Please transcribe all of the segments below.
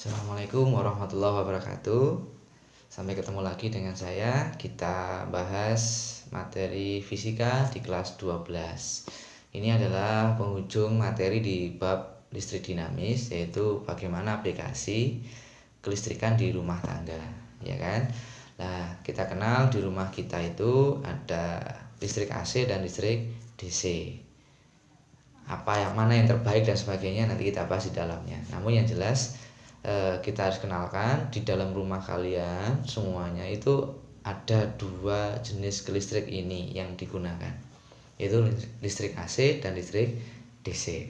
Assalamualaikum warahmatullahi wabarakatuh. Sampai ketemu lagi dengan saya. Kita bahas materi fisika di kelas 12. Ini adalah penghujung materi di bab listrik dinamis, yaitu bagaimana aplikasi kelistrikan di rumah tangga, ya kan? Nah, kita kenal di rumah kita itu ada listrik AC dan listrik DC. Mana yang terbaik dan sebagainya nanti kita bahas di dalamnya. Namun yang jelas kita harus kenalkan di dalam rumah kalian semuanya itu ada dua jenis listrik ini yang digunakan, yaitu listrik AC dan listrik DC.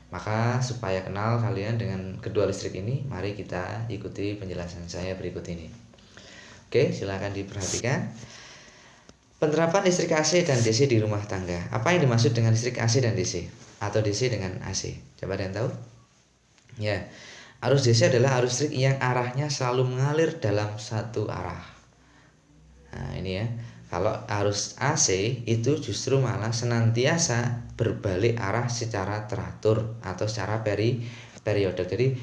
Maka supaya kenal kalian dengan kedua listrik ini, mari kita ikuti penjelasan saya berikut ini. Oke, silakan diperhatikan. Penerapan listrik AC dan DC di rumah tangga. Apa yang dimaksud dengan listrik AC dan DC? Atau DC dengan AC? Coba ada yang tahu? Ya, arus DC adalah arus listrik yang arahnya selalu mengalir dalam satu arah. Nah ini ya, kalau arus AC itu justru malah senantiasa berbalik arah secara teratur atau secara periode. Jadi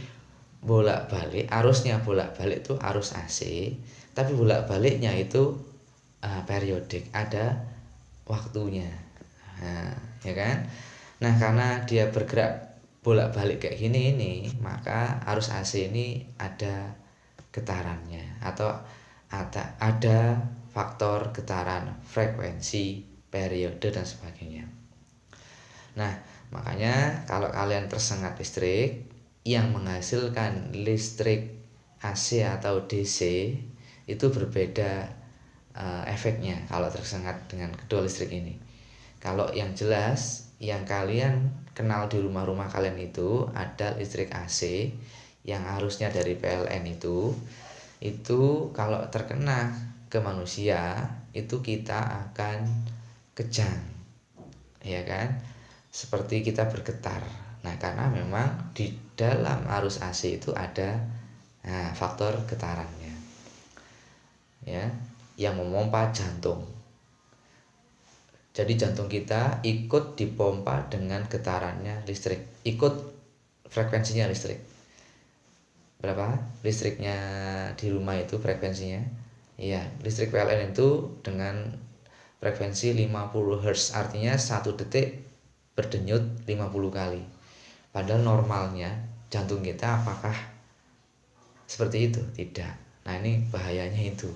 bolak-balik, arusnya bolak-balik itu arus AC, tapi bolak-baliknya itu periodik, ada waktunya. Nah, ya kan? Nah, karena dia bergerak bolak-balik kayak gini ini, maka arus AC ini ada getarannya atau ada faktor getaran, frekuensi, periode dan sebagainya. Nah, makanya kalau kalian tersengat listrik yang menghasilkan listrik AC atau DC itu berbeda efeknya kalau tersengat dengan kedua listrik ini. Kalau yang jelas yang kalian kenal di rumah-rumah kalian itu ada listrik AC yang harusnya dari PLN itu kalau terkena ke manusia itu kita akan kejang, ya kan? Seperti kita bergetar. Nah, karena memang di dalam arus AC itu ada faktor getarannya, ya, yang memompa jantung. Jadi jantung kita ikut dipompa dengan getarannya listrik, ikut frekuensinya listrik. Berapa listriknya di rumah itu frekuensinya? Iya, listrik PLN itu dengan frekuensi 50 Hz, artinya 1 detik berdenyut 50 kali. Padahal normalnya jantung kita apakah seperti itu? Tidak. Nah, ini bahayanya itu.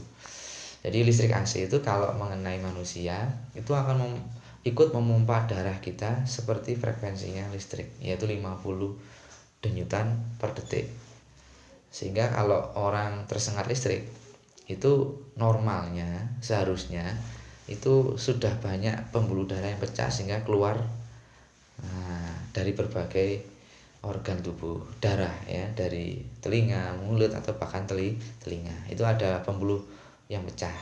Jadi listrik AC itu kalau mengenai manusia itu akan ikut memompa darah kita seperti frekuensinya listrik, yaitu 50 denyutan per detik. Sehingga kalau orang tersengat listrik itu normalnya seharusnya itu sudah banyak pembuluh darah yang pecah sehingga keluar dari berbagai organ tubuh darah, ya, dari telinga, mulut atau bahkan telinga. Itu ada pembuluh yang pecah.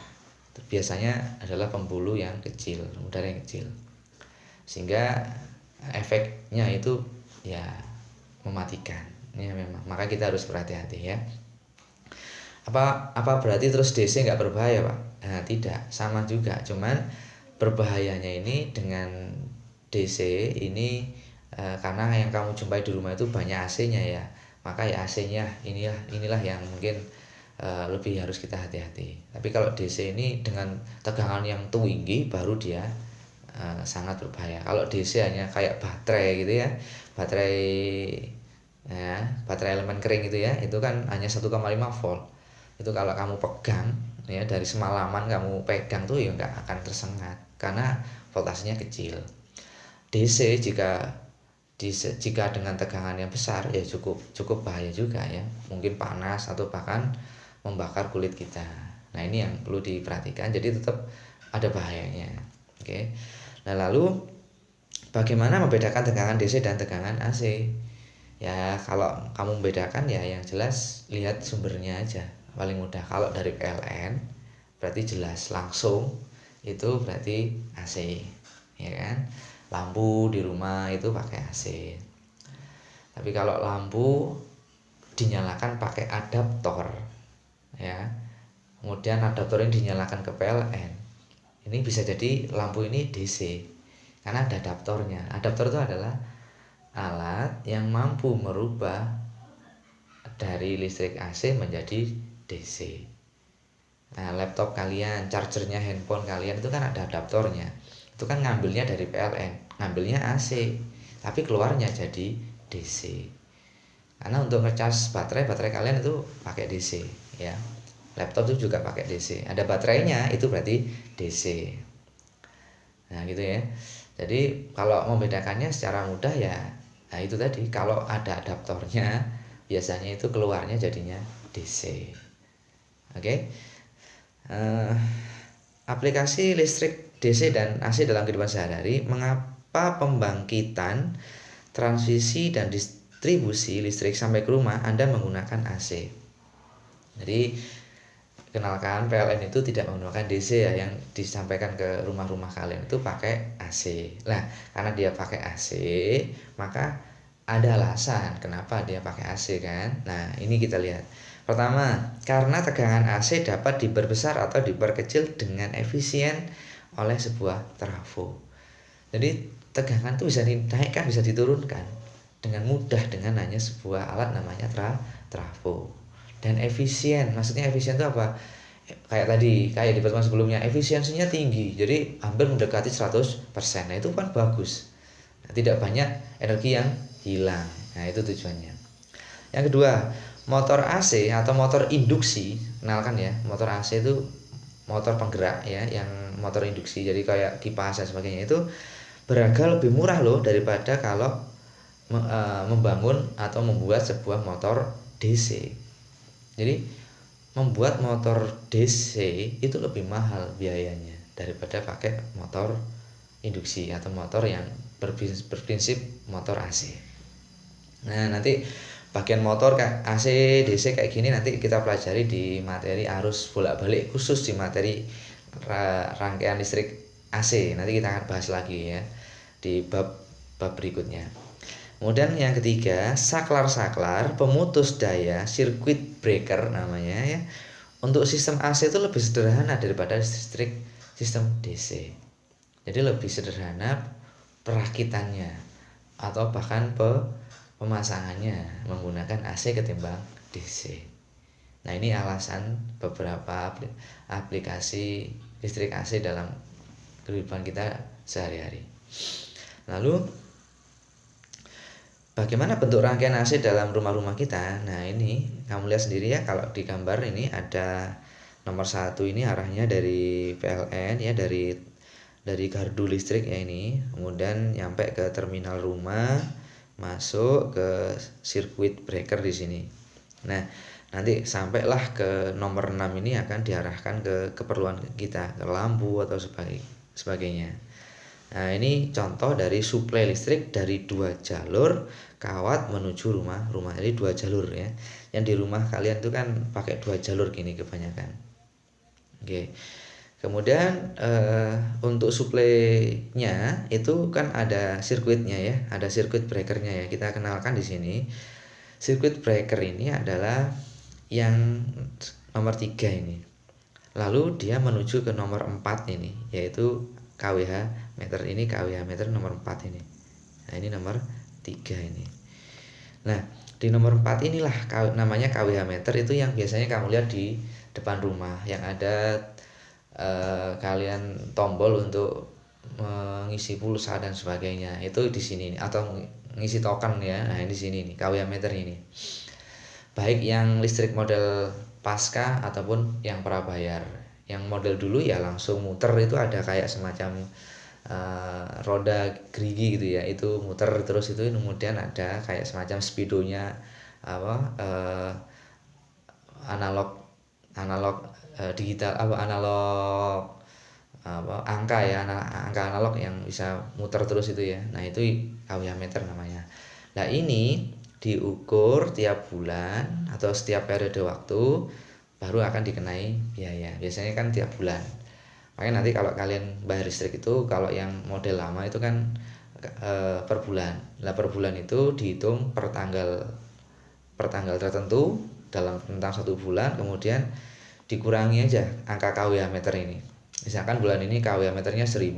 Biasanya adalah pembuluh yang kecil, udara yang kecil. Sehingga efeknya itu ya mematikan. Ya memang. Maka kita harus berhati-hati, ya. Apa berarti terus DC nggak berbahaya, Pak? Nah, tidak, sama juga. Cuman berbahayanya ini dengan DC ini karena yang kamu jumpai di rumah itu banyak AC-nya, ya. Maka ya AC-nya inilah yang mungkin lebih harus kita hati-hati. Tapi kalau DC ini dengan tegangan yang tinggi baru dia sangat berbahaya. Kalau DC hanya kayak baterai gitu ya, baterai elemen kering gitu ya, itu kan hanya 1,5 volt. Itu kalau kamu pegang, ya, dari semalaman kamu pegang tuh ya nggak akan tersengat karena voltasenya kecil. DC jika dengan tegangan yang besar ya cukup bahaya juga, ya, mungkin panas atau bahkan membakar kulit kita. Nah, ini yang perlu diperhatikan, jadi tetap ada bahayanya. Oke. Nah, lalu bagaimana membedakan tegangan DC dan tegangan AC? Ya, kalau kamu membedakan ya yang jelas lihat sumbernya aja, paling mudah. Kalau dari PLN berarti jelas langsung itu berarti AC, ya kan? Lampu di rumah itu pakai AC. Tapi kalau lampu dinyalakan pakai adaptor, ya, kemudian adaptor ini dinyalakan ke PLN, ini bisa jadi lampu ini DC karena ada adaptornya. Adaptor itu adalah alat yang mampu merubah dari listrik AC menjadi DC. Nah, laptop kalian, chargernya handphone kalian itu kan ada adaptornya. Itu kan ngambilnya dari PLN, ngambilnya AC, tapi keluarnya jadi DC. Karena untuk ngecas baterai kalian itu pakai DC, ya. Laptop itu juga pakai DC. Ada baterainya, itu berarti DC. Nah, gitu ya. Jadi kalau membedakannya secara mudah ya, nah itu tadi, kalau ada adaptornya biasanya itu keluarnya jadinya DC. Oke. Aplikasi listrik DC dan AC dalam kehidupan sehari-hari. Mengapa pembangkitan, transmisi dan distribusi listrik sampai ke rumah Anda menggunakan AC? Jadi kenalkan, PLN itu tidak menggunakan DC ya, yang disampaikan ke rumah-rumah kalian itu pakai AC. Nah, karena dia pakai AC, maka ada alasan kenapa dia pakai AC kan. Nah, ini kita lihat. Pertama, karena tegangan AC dapat diperbesar atau diperkecil dengan efisien oleh sebuah trafo. Jadi tegangan itu bisa dinaikkan, bisa diturunkan dengan mudah dengan hanya sebuah alat namanya trafo. Dan efisien, maksudnya efisien itu apa? Kayak tadi, kayak di pertemuan sebelumnya, efisiensinya tinggi, jadi hampir mendekati 100%. Nah, itu kan bagus. Nah, tidak banyak energi yang hilang. Nah, itu tujuannya. Yang kedua, motor AC atau motor induksi, kenalkan ya, motor AC itu motor penggerak ya, yang motor induksi, jadi kayak kipas dan sebagainya, itu berharga lebih murah loh daripada kalau membangun atau membuat sebuah motor DC. Jadi membuat motor DC itu lebih mahal biayanya daripada pakai motor induksi atau motor yang berprinsip motor AC. Nah, nanti bagian motor kayak AC, DC kayak gini nanti kita pelajari di materi arus bolak-balik, khusus di materi rangkaian listrik AC. Nanti kita akan bahas lagi ya di bab berikutnya. Kemudian yang ketiga, saklar-saklar pemutus daya, circuit breaker namanya ya. Untuk sistem AC itu lebih sederhana daripada listrik sistem DC. Jadi lebih sederhana perakitannya atau bahkan pemasangannya menggunakan AC ketimbang DC. Nah, ini alasan beberapa aplikasi listrik AC dalam kehidupan kita sehari-hari. Lalu bagaimana bentuk rangkaian AC dalam rumah-rumah kita? Nah, ini kamu lihat sendiri ya, kalau di gambar ini ada nomor 1 ini arahnya dari PLN ya, dari gardu listrik ya ini, kemudian nyampe ke terminal rumah, masuk ke circuit breaker di sini. Nah, nanti sampailah ke nomor 6 ini akan diarahkan ke keperluan kita, ke lampu atau sebagainya. Nah, ini contoh dari suplai listrik dari 2 jalur kawat menuju rumah. Jadi 2 jalur ya. Yang di rumah kalian itu kan pakai 2 jalur gini kebanyakan. Oke. Kemudian untuk suplainya itu kan ada sirkuitnya ya, ada sirkuit breakernya ya. Kita kenalkan di sini. Sirkuit breaker ini adalah yang nomor 3 ini. Lalu dia menuju ke nomor 4 ini, yaitu kWh meter. Ini kWh meter nomor 4 ini. Nah, ini nomor 3 ini. Nah, di nomor 4 inilah namanya kWh meter, itu yang biasanya kamu lihat di depan rumah, yang ada kalian tombol untuk mengisi pulsa dan sebagainya. Itu di sini, atau ngisi token ya. Nah, di sini nih kWh meter ini. Baik yang listrik model pasca ataupun yang prabayar. Yang model dulu ya langsung muter, itu ada kayak semacam roda gerigi gitu ya, itu muter terus, itu kemudian ada kayak semacam speedonya analog digital analog angka ya, angka analog yang bisa muter terus itu ya. Nah, itu kWh meter namanya. Nah, ini diukur tiap bulan atau setiap periode waktu baru akan dikenai biaya. Biasanya kan tiap bulan. Makanya nanti kalau kalian bayar listrik itu, kalau yang model lama itu kan per bulan. Nah, per bulan itu dihitung per tanggal tertentu dalam tentang 1 bulan, kemudian dikurangi aja angka kWh meter ini. Misalkan bulan ini kWh meternya 1000.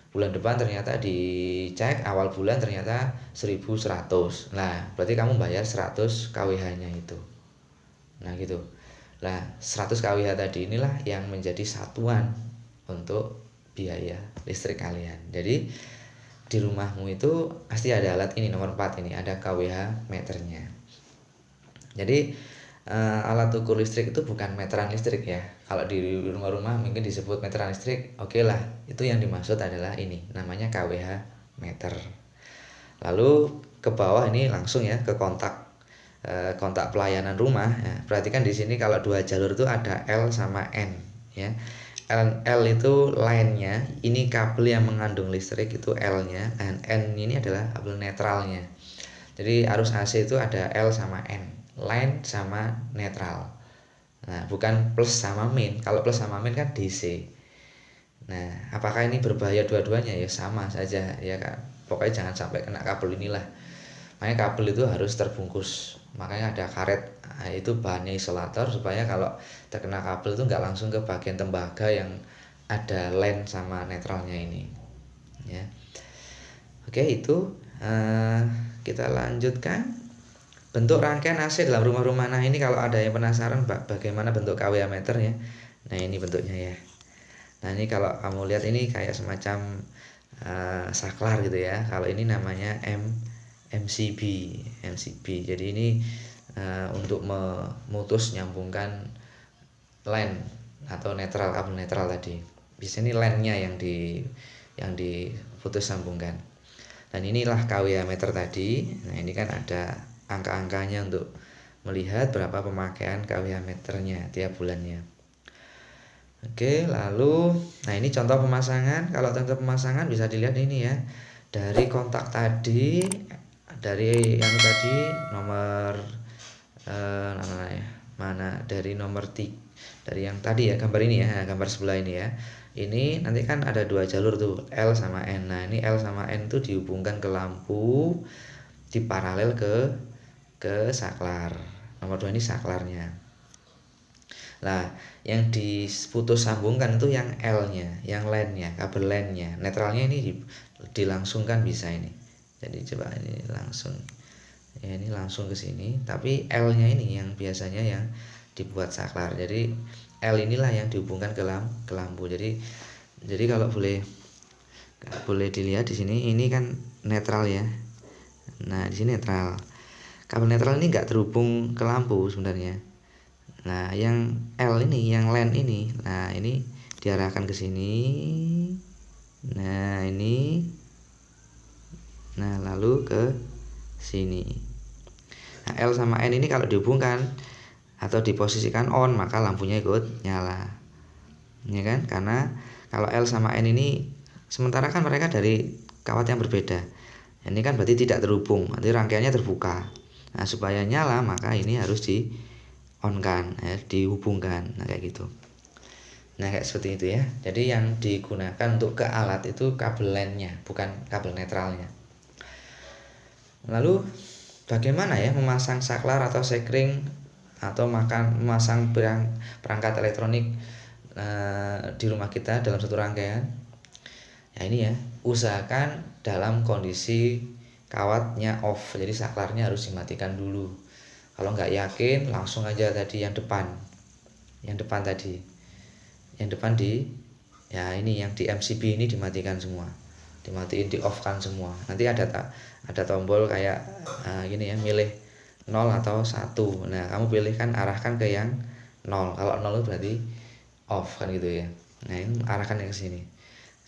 bulan depan ternyata dicek awal bulan ternyata 1100. Nah, berarti kamu bayar 100 kWh-nya itu. Nah, gitu. Nah, 100 kWh tadi inilah yang menjadi satuan untuk biaya listrik kalian. Jadi di rumahmu itu pasti ada alat ini nomor 4 ini, ada kWh meternya. Jadi alat ukur listrik itu bukan meteran listrik ya. Kalau di rumah-rumah mungkin disebut meteran listrik, oke lah. Itu yang dimaksud adalah ini, namanya kWh meter. Lalu ke bawah ini langsung ya ke kontak pelayanan rumah. Ya, perhatikan di sini kalau 2 jalur itu ada L sama N ya. L itu line-nya, ini kabel yang mengandung listrik itu L-nya, dan N ini adalah kabel netralnya. Jadi arus AC itu ada L sama N, line sama netral. Nah, bukan plus sama min. Kalau plus sama min kan DC. Nah, apakah ini berbahaya dua-duanya? Ya sama saja ya kan. Pokoknya jangan sampai kena kabel inilah. Makanya kabel itu harus terbungkus. Makanya ada karet. Nah, itu bahannya isolator supaya kalau terkena kabel itu nggak langsung ke bagian tembaga yang ada line sama netralnya ini. Ya. Oke, itu kita lanjutkan. Bentuk rangkaian AC dalam rumah-rumah. Nah, ini kalau ada yang penasaran bagaimana bentuk kWh meter ya. Nah, ini bentuknya ya. Nah, ini kalau kamu lihat ini kayak semacam saklar gitu ya. Kalau ini namanya MCB. Jadi ini untuk memutus nyambungkan line atau netral, kabel netral tadi. Biasanya ini line-nya yang diputus sambungkan. Dan inilah kWh meter tadi. Nah, ini kan ada angka-angkanya untuk melihat berapa pemakaian kWh meternya tiap bulannya. Oke, lalu nah ini contoh pemasangan. Kalau contoh pemasangan bisa dilihat ini ya. Dari kontak tadi, dari yang tadi nomor mana dari nomor 3, dari yang tadi ya, gambar ini ya, gambar sebelah ini ya. Ini nanti kan ada 2 jalur tuh, L sama N. Nah, ini L sama N tuh dihubungkan ke lampu di paralel ke saklar. Nomor 2 ini saklarnya. Nah, yang diputus sambungkan itu yang L-nya, yang line-nya, kabel line-nya. Netralnya ini dilangsungkan bisa ini. Jadi coba ini langsung. Ya, ini langsung ke sini, tapi L-nya ini yang biasanya yang dibuat saklar. Jadi L inilah yang dihubungkan ke lampu. Jadi kalau boleh dilihat di sini, ini kan netral ya. Nah, di sini netral. Kabel netral ini enggak terhubung ke lampu sebenarnya. Nah, yang L ini, yang line ini, nah ini diarahkan ke sini. Nah, ini. Nah, lalu ke sini. Nah, L sama N ini kalau dihubungkan atau diposisikan on, maka lampunya ikut nyala. Ya kan? Karena kalau L sama N ini sementara kan mereka dari kawat yang berbeda. Ini kan berarti tidak terhubung, nanti rangkaiannya terbuka. Nah, supaya nyala maka ini harus di on kan, ya, dihubungkan. Nah, kayak gitu. Nah, kayak seperti itu ya. Jadi yang digunakan untuk ke alat itu kabel line-nya, bukan kabel netralnya. Lalu bagaimana ya memasang saklar atau sekring atau memasang perangkat elektronik di rumah kita dalam satu rangkaian? Ya ini ya, usahakan dalam kondisi kawatnya off, jadi saklarnya harus dimatikan dulu. Kalau nggak yakin langsung aja tadi yang depan tadi, yang depan ya ini yang di MCB ini dimatikan semua, dimatiin, di off kan semua. Nanti ada tombol kayak gini ya, milih 0 atau 1. Nah, kamu pilihkan, arahkan ke yang 0. Kalau 0 itu berarti off kan gitu ya. Nah, ini arahkan ke sini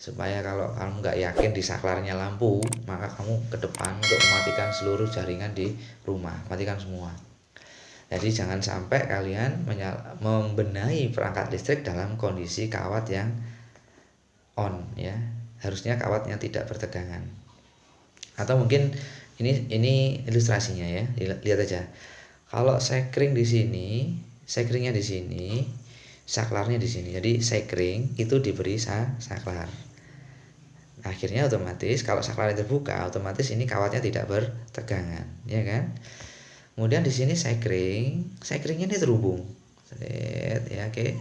supaya kalau kamu nggak yakin di saklarnya lampu, maka kamu ke depan untuk mematikan seluruh jaringan di rumah, matikan semua. Jadi jangan sampai kalian membenahi perangkat listrik dalam kondisi kawat yang on ya. Harusnya kawatnya tidak bertegangan. Atau mungkin ini ilustrasinya ya. Lihat aja. Kalau sekring di sini, sekringnya di sini, saklarnya di sini. Jadi sekring itu diberi saklar. Akhirnya otomatis kalau saklarnya terbuka, otomatis ini kawatnya tidak bertegangan, ya kan? Kemudian di sini sekringnya ini terhubung. Ya, oke.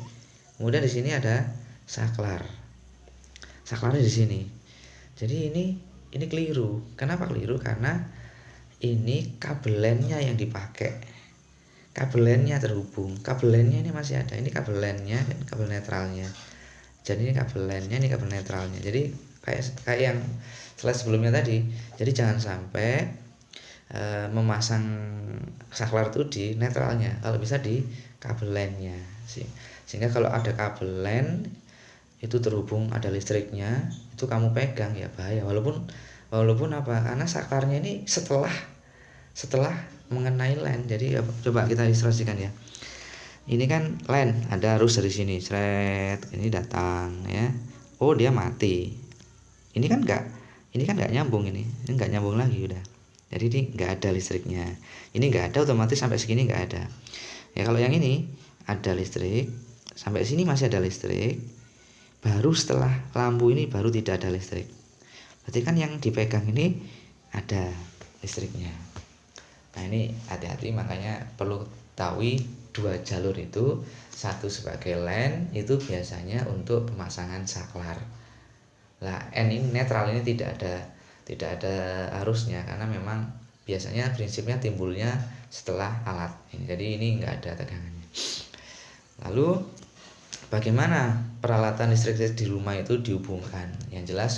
Kemudian di sini ada saklar. Saklarnya di sini. Jadi ini keliru. Kenapa keliru? Karena ini kabel LAN-nya yang dipakai. Kabel LAN-nya terhubung. Kabel LAN-nya ini masih ada. Ini kabel LAN-nya, kabel netralnya. Jadi ini kabel LAN-nya, ini kabel netralnya. Jadi kayak yang slide sebelumnya tadi. Jadi jangan sampai memasang saklar itu di netralnya. Kalau bisa di kabel LAN-nya. Sehingga kalau ada kabel LAN itu terhubung, ada listriknya, itu kamu pegang ya bahaya. Walaupun apa? Karena saklarnya ini setelah mengenai LAN. Jadi coba kita ilustrasikan ya. Ini kan LAN, ada arus dari sini, seret, ini datang ya. Oh, dia mati. Ini kan enggak nyambung ini enggak nyambung lagi udah. Jadi ini enggak ada listriknya. Ini enggak ada, otomatis sampai segini enggak ada. Ya kalau yang ini ada listrik, sampai sini masih ada listrik. Baru setelah lampu ini baru tidak ada listrik. Berarti kan yang dipegang ini ada listriknya. Nah ini hati-hati, makanya perlu tahu dua jalur itu. Satu sebagai LAN itu biasanya untuk pemasangan saklar. Lah N ini netral, ini tidak ada arusnya, karena memang biasanya prinsipnya timbulnya setelah alat ini. Jadi ini enggak ada tegangannya. Lalu bagaimana peralatan listrik di rumah itu dihubungkan? Yang jelas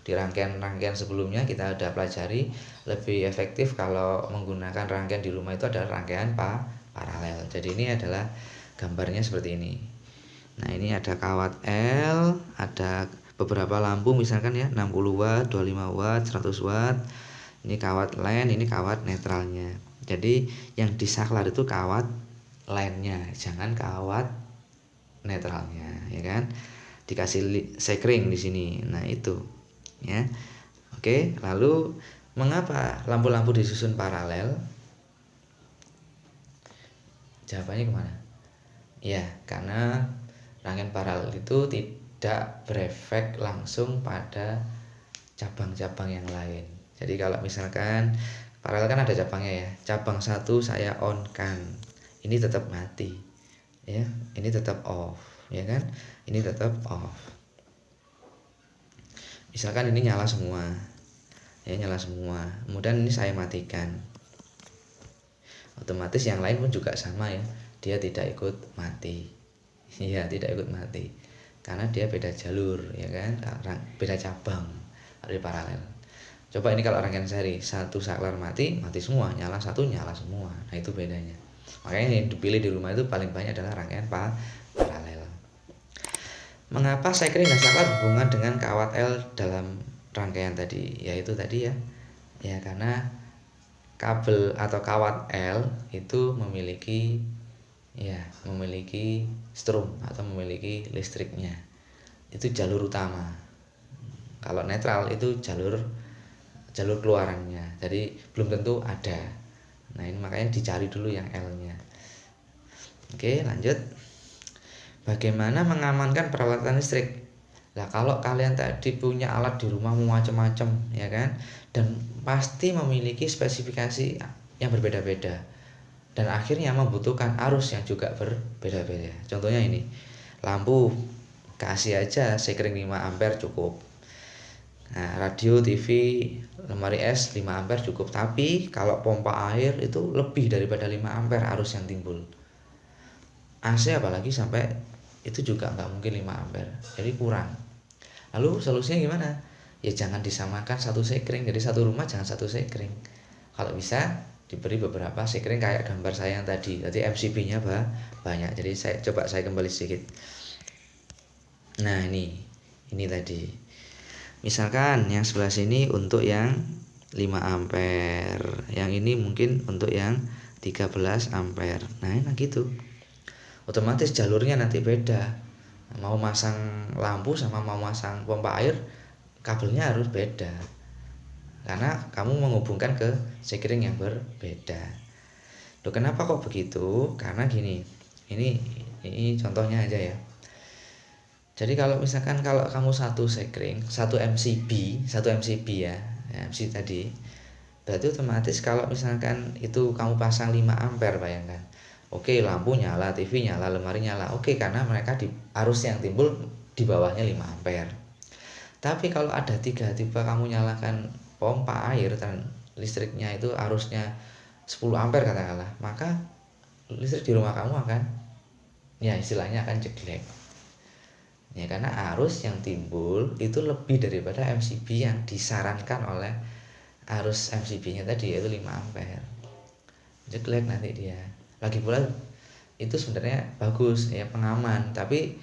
di rangkaian sebelumnya kita sudah pelajari, lebih efektif kalau menggunakan rangkaian di rumah itu adalah rangkaian paralel. Jadi ini adalah gambarnya seperti ini. Nah ini ada kawat L, ada beberapa lampu misalkan ya, 60 watt, 25 watt, 100 watt. Ini kawat LAN, ini kawat netralnya. Jadi yang disaklar itu kawat LAN-nya, jangan kawat netralnya, ya kan? Dikasih sekring di sini. Nah itu ya. Oke, lalu mengapa lampu-lampu disusun paralel? Jawabannya kemana? Ya, karena rangkaian paralel itu tidak berefek langsung pada cabang-cabang yang lain. Jadi kalau misalkan paralel kan ada cabangnya ya. Cabang satu saya on kan, ini tetap mati. Ya, ini tetap off, ya kan? Ini tetap off. Misalkan ini nyala semua. Ya, nyala semua. Kemudian ini saya matikan. Otomatis yang lain pun juga sama ya. Dia tidak ikut mati. Iya, tidak ikut mati. Karena dia beda jalur, ya kan? Beda cabang dari paralel. Coba ini kalau rangkaian seri, satu saklar mati semua, nyala satu nyala semua. Nah, itu bedanya. Makanya yang dipilih di rumah itu paling banyak adalah rangkaian paralel. Mengapa sekring dan saklar hubungan dengan kawat L dalam rangkaian tadi? Yaitu tadi ya. Ya karena kabel atau kawat L itu memiliki strum atau memiliki listriknya. Itu jalur utama. Kalau netral itu jalur keluarannya. Jadi belum tentu ada. Nah ini makanya dicari dulu yang L-nya. Oke, lanjut. Bagaimana mengamankan peralatan listrik? Nah kalau kalian tadi punya alat di rumah macam-macam, ya kan, dan pasti memiliki spesifikasi yang berbeda-beda, dan akhirnya membutuhkan arus yang juga berbeda-beda. Contohnya ini, lampu kasih aja sekring 5 ampere cukup. Nah, radio, TV, lemari es 5 ampere cukup. Tapi kalau pompa air itu lebih daripada 5 ampere arus yang timbul. AC apalagi sampai itu juga nggak mungkin 5 ampere. Jadi kurang. Lalu solusinya gimana? Ya jangan disamakan satu sekring. Jadi satu rumah jangan satu sekring. Kalau bisa diberi beberapa sekring kayak gambar saya yang tadi. Jadi MCB-nya banyak. Jadi saya kembali sedikit. Nah, ini tadi. Misalkan yang sebelah sini untuk yang 5 ampere, yang ini mungkin untuk yang 13 ampere. Nah enak gitu. Otomatis jalurnya nanti beda. Mau masang lampu sama mau masang pompa air, kabelnya harus beda. Karena kamu menghubungkan ke sekring yang berbeda. Loh kenapa kok begitu? Karena gini. Ini contohnya aja ya. Jadi kalau misalkan kalau kamu satu sekring, satu MCB ya, MC tadi, berarti otomatis kalau misalkan itu kamu pasang 5 ampere, bayangkan. Oke, lampu nyala, TV nyala, lemari nyala. Oke, karena mereka arus yang timbul di bawahnya 5 ampere. Tapi kalau ada tiba-tiba kamu nyalakan pompa air dan listriknya itu arusnya 10 ampere katakanlah, maka listrik di rumah kamu akan, ya istilahnya akan jeglek. Ya, karena arus yang timbul itu lebih daripada MCB yang disarankan oleh arus MCB-nya tadi, yaitu 5 ampere. Jeglek nanti dia. Lagi pula itu sebenarnya bagus ya, pengaman, tapi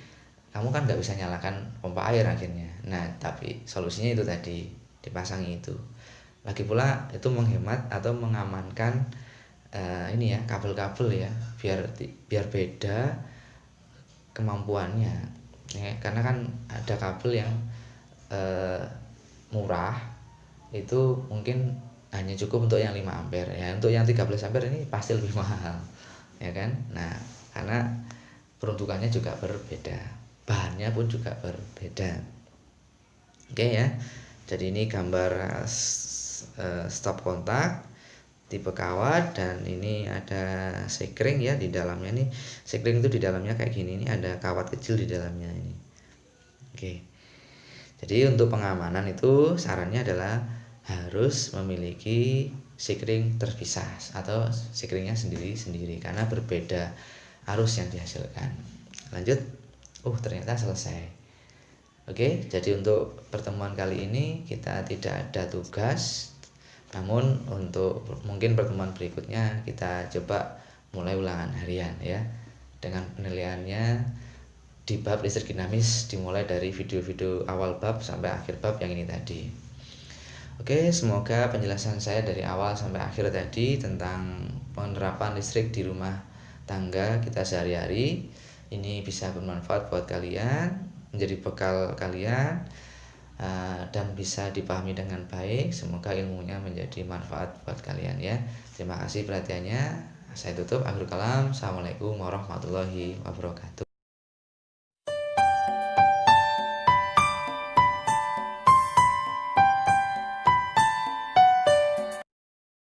kamu kan nggak bisa nyalakan pompa air akhirnya. Nah, tapi solusinya itu tadi, dipasangi itu. Lagi pula itu menghemat atau mengamankan ini ya, kabel-kabel ya, biar beda kemampuannya ya, karena kan ada kabel yang murah itu mungkin hanya cukup untuk yang 5 ampere ya, untuk yang 13 ampere ini pasti lebih mahal ya kan. Nah, karena peruntukannya juga berbeda, bahannya pun juga berbeda. Oke ya, jadi ini gambar stop kontak tipe kawat, dan ini ada sekring ya di dalamnya. Nih sekring itu di dalamnya kayak gini, ini ada kawat kecil di dalamnya ini. Oke, jadi untuk pengamanan itu sarannya adalah harus memiliki sekring terpisah atau sekringnya sendiri-sendiri karena berbeda arus yang dihasilkan. Lanjut. Ternyata selesai. Oke, jadi untuk pertemuan kali ini kita tidak ada tugas, namun untuk mungkin pertemuan berikutnya kita coba mulai ulangan harian ya, dengan penilaiannya di bab listrik dinamis dimulai dari video-video awal bab sampai akhir bab yang ini tadi. Oke, semoga penjelasan saya dari awal sampai akhir tadi tentang penerapan listrik di rumah tangga kita sehari-hari ini bisa bermanfaat buat kalian, menjadi bekal kalian, dan bisa dipahami dengan baik. Semoga ilmunya menjadi manfaat buat kalian ya. Terima kasih perhatiannya. Saya tutup. Akhirul kalam. Assalamualaikum warahmatullahi wabarakatuh.